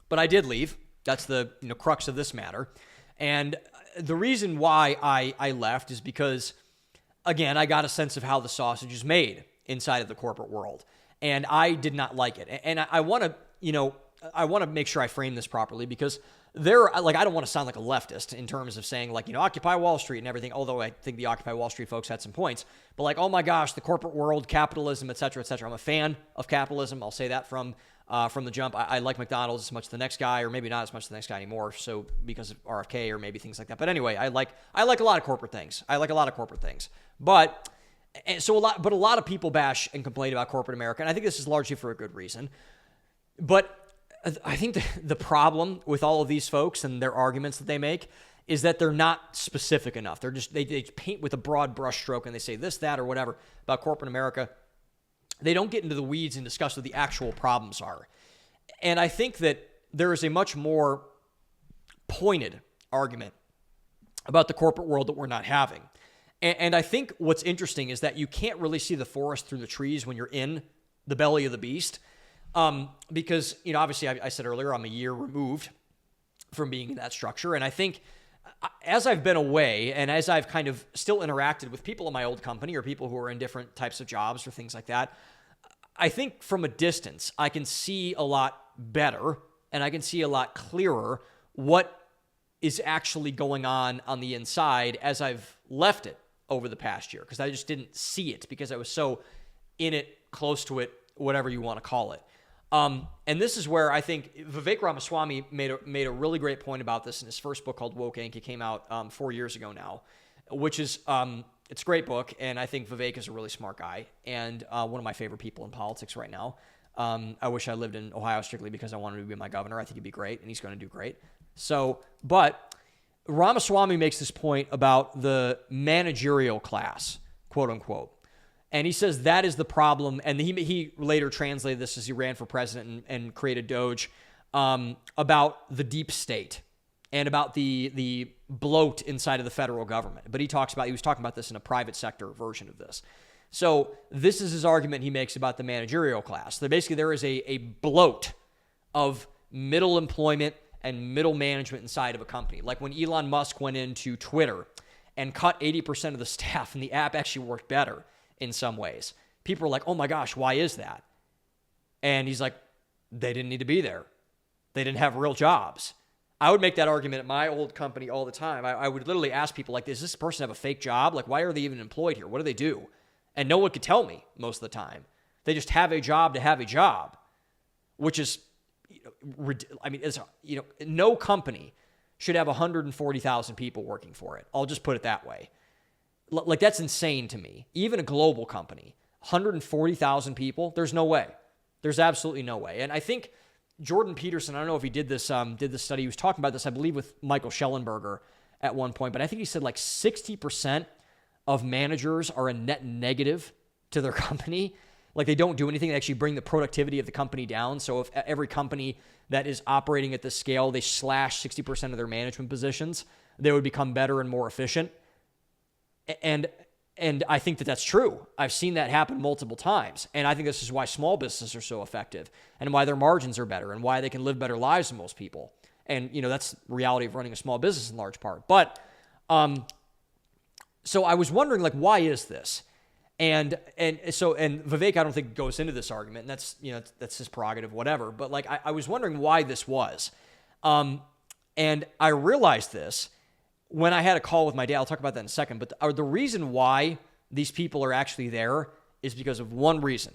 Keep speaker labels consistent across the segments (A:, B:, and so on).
A: But I did leave. That's the crux of this matter. And the reason why I left is because, again, I got a sense of how the sausage is made inside of the corporate world. And I did not like it. And I want to make sure I frame this properly, because I don't want to sound like a leftist in terms of saying Occupy Wall Street and everything, although I think the Occupy Wall Street folks had some points, but oh my gosh, the corporate world, capitalism, et cetera, et cetera. I'm a fan of capitalism. I'll say that from the jump. I like McDonald's as much as the next guy, or maybe not as much as the next guy anymore. So because of RFK or maybe things like that. But anyway, I like a lot of corporate things. But a lot of people bash and complain about corporate America. And I think this is largely for a good reason. But I think the problem with all of these folks and their arguments that they make is that they're not specific enough. They paint with a broad brushstroke and they say this, that, or whatever about corporate America. They don't get into the weeds and discuss what the actual problems are. And I think that there is a much more pointed argument about the corporate world that we're not having. And I think what's interesting is that you can't really see the forest through the trees when you're in the belly of the beast. Because, obviously I said earlier, I'm a year removed from being in that structure. And I think as I've been away and as I've kind of still interacted with people in my old company or people who are in different types of jobs or things like that, I think from a distance, I can see a lot better and I can see a lot clearer what is actually going on the inside as I've left it over the past year, because I just didn't see it because I was so in it, close to it, whatever you want to call it. And this is where I think Vivek Ramaswamy made a really great point about this in his first book called Woke Inc. It came out 4 years ago now, which is it's a great book, and I think Vivek is a really smart guy and one of my favorite people in politics right now. I wish I lived in Ohio strictly because I wanted him to be my governor. I think he'd be great, and he's going to do great. But Ramaswamy makes this point about the managerial class, quote unquote. And he says that is the problem. And he later translated this as he ran for president and created Doge, about the deep state and about the bloat inside of the federal government. But he was talking about this in a private sector version of this. So this is his argument he makes about the managerial class. That basically there is a bloat of middle employment and middle management inside of a company. Like when Elon Musk went into Twitter and cut 80% of the staff and the app actually worked better in some ways. People are like, oh my gosh, why is that? And he's like, they didn't need to be there. They didn't have real jobs. I would make that argument at my old company all the time. I would literally ask people like, does this person have a fake job? Like, why are they even employed here? What do they do? And no one could tell me most of the time. They just have a job to have a job, which is, no company should have 140,000 people working for it. I'll just put it that way. Like, that's insane to me. Even a global company, 140,000 people, there's no way. There's absolutely no way. And I think Jordan Peterson, I don't know if he did this study. He was talking about this, I believe, with Michael Schellenberger at one point. But I think he said like 60% of managers are a net negative to their company. Like, they don't do anything. They actually bring the productivity of the company down. So if every company that is operating at this scale, they slash 60% of their management positions, they would become better and more efficient. And I think that that's true. I've seen that happen multiple times. And I think this is why small businesses are so effective and why their margins are better and why they can live better lives than most people. And, that's the reality of running a small business in large part. But so I was wondering, like, why is this? And Vivek, I don't think goes into this argument, and that's his prerogative, whatever. But like, I was wondering why this was. And I realized this when I had a call with my dad. I'll talk about that in a second. But the reason why these people are actually there is because of one reason.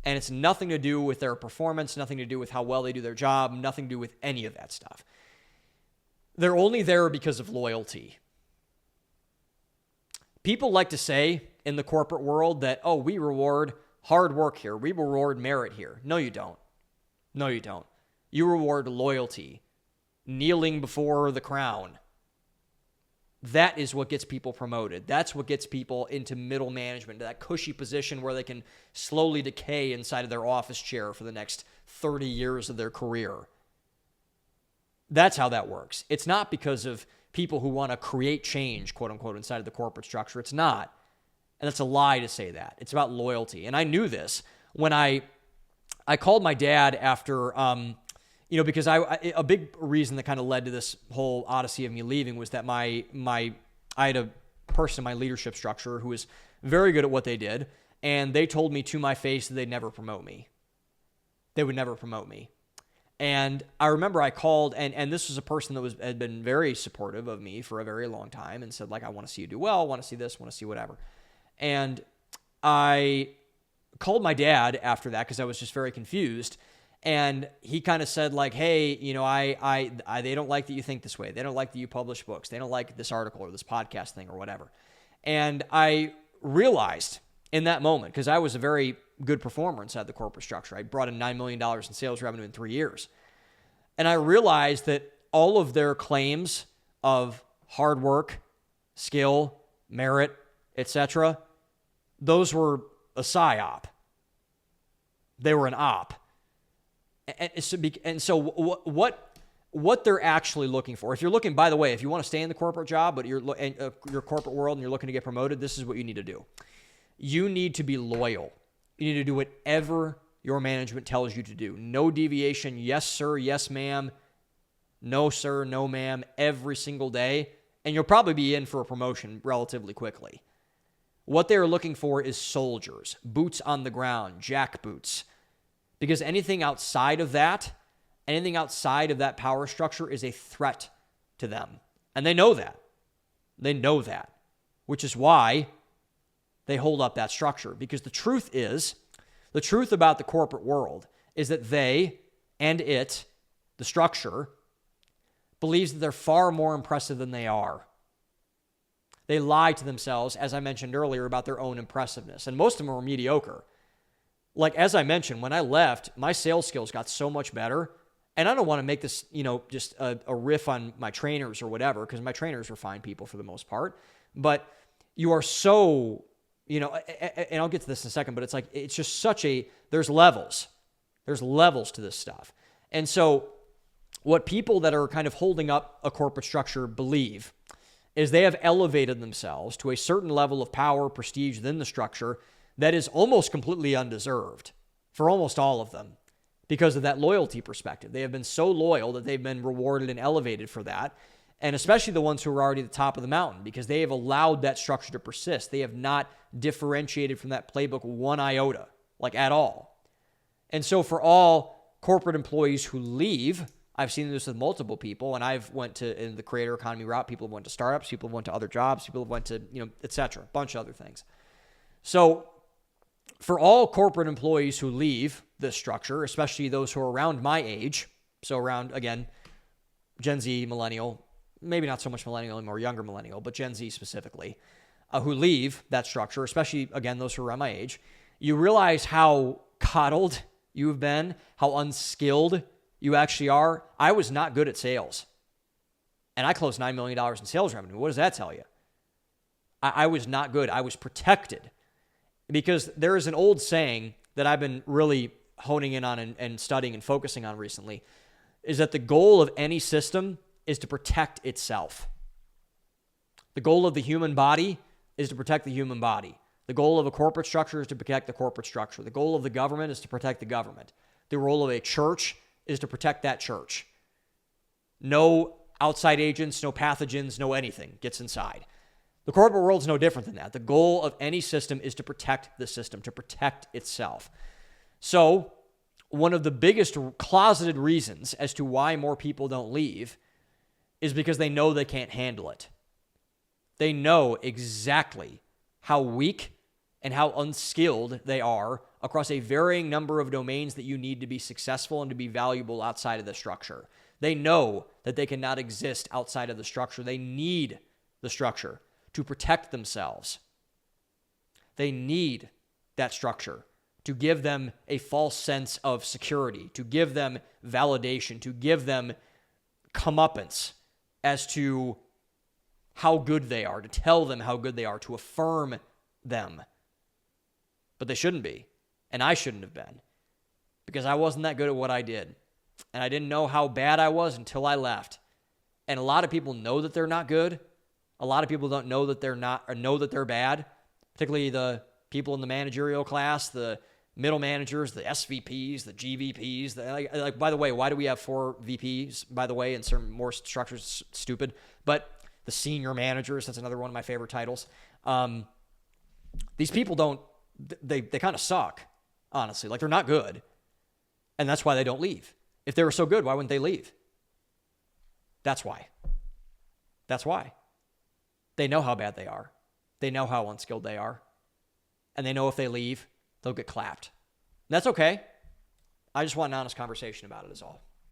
A: And it's nothing to do with their performance, nothing to do with how well they do their job, nothing to do with any of that stuff. They're only there because of loyalty. People like to say in the corporate world that, oh, we reward hard work here. We reward merit here. No, you don't. No, you don't. You reward loyalty, kneeling before the crown. That is what gets people promoted. That's what gets people into middle management, that cushy position where they can slowly decay inside of their office chair for the next 30 years of their career. That's how that works. It's not because of people who want to create change, quote unquote, inside of the corporate structure. It's not. And that's a lie to say that. It's about loyalty. And I knew this when I called my dad after, Because a big reason that kind of led to this whole odyssey of me leaving was that I had a person in my leadership structure who was very good at what they did, and they told me to my face that they'd never promote me. They would never promote me. And I remember I called, and this was a person that had been very supportive of me for a very long time and said, like, I want to see you do well, I want to see this, want to see whatever. And I called my dad after that because I was just very confused. And he kind of said, like, hey, they don't like that you think this way. They don't like that you publish books. They don't like this article or this podcast thing or whatever. And I realized in that moment, because I was a very good performer inside the corporate structure. I brought in $9 million in sales revenue in 3 years. And I realized that all of their claims of hard work, skill, merit, etc., those were a psyop. They were an op. And so what they're actually looking for, if you're looking, by the way, if you want to stay in the corporate job, but your corporate world and you're looking to get promoted, this is what you need to do. You need to be loyal. You need to do whatever your management tells you to do. No deviation. Yes, sir. Yes, ma'am. No, sir. No, ma'am. Every single day. And you'll probably be in for a promotion relatively quickly. What they're looking for is soldiers, boots on the ground, jack boots. Because anything outside of that power structure is a threat to them. And they know that. They know that. Which is why they hold up that structure. Because the truth about the corporate world is that they and it, the structure, believes that they're far more impressive than they are. They lie to themselves, as I mentioned earlier, about their own impressiveness. And most of them are mediocre. Like, as I mentioned, when I left, my sales skills got so much better. And I don't want to make this, just a riff on my trainers or whatever, because my trainers were fine people for the most part. But you are so, and I'll get to this in a second, but it's just there's levels. There's levels to this stuff. And so what people that are kind of holding up a corporate structure believe is they have elevated themselves to a certain level of power, prestige within the structure that is almost completely undeserved for almost all of them because of that loyalty perspective. They have been so loyal that they've been rewarded and elevated for that, and especially the ones who are already at the top of the mountain because they have allowed that structure to persist. They have not differentiated from that playbook one iota, like at all. And so for all corporate employees who leave, I've seen this with multiple people, and I've went to in the creator economy route. People have went to startups, people have went to other jobs, people have went to, et cetera, a bunch of other things. So for all corporate employees who leave this structure, especially those who are around my age, so around, again, Gen Z, millennial, maybe not so much millennial anymore, younger millennial, but Gen Z specifically, who leave that structure, especially, again, those who are around my age, you realize how coddled you've been, how unskilled you actually are. I was not good at sales. And I closed $9 million in sales revenue. What does that tell you? I was not good. I was protected. Because there is an old saying that I've been really honing in on and studying and focusing on recently, is that the goal of any system is to protect itself. The goal of the human body is to protect the human body. The goal of a corporate structure is to protect the corporate structure. The goal of the government is to protect the government. The role of a church is to protect that church. No outside agents, no pathogens, no anything gets inside. The corporate world is no different than that. The goal of any system is to protect the system, to protect itself. So one of the biggest closeted reasons as to why more people don't leave is because they know they can't handle it. They know exactly how weak and how unskilled they are across a varying number of domains that you need to be successful and to be valuable outside of the structure. They know that they cannot exist outside of the structure. They need the structure to protect themselves. They need that structure to give them a false sense of security, to give them validation, to give them comeuppance as to how good they are, to tell them how good they are, to affirm them. But they shouldn't be, and I shouldn't have been, because I wasn't that good at what I did, and I didn't know how bad I was until I left. And a lot of people know that they're not good. A lot of people don't know that they're not, or know that they're bad, particularly the people in the managerial class, the middle managers, the SVPs, the GVPs. Like, by the way, why do we have 4 VPs, by the way, and some more structures? Stupid. But the senior managers, that's another one of my favorite titles. These people they kind of suck, honestly. Like, they're not good. And that's why they don't leave. If they were so good, why wouldn't they leave? That's why. That's why. They know how bad they are. They know how unskilled they are. And they know if they leave, they'll get clapped. And that's okay. I just want an honest conversation about it is all.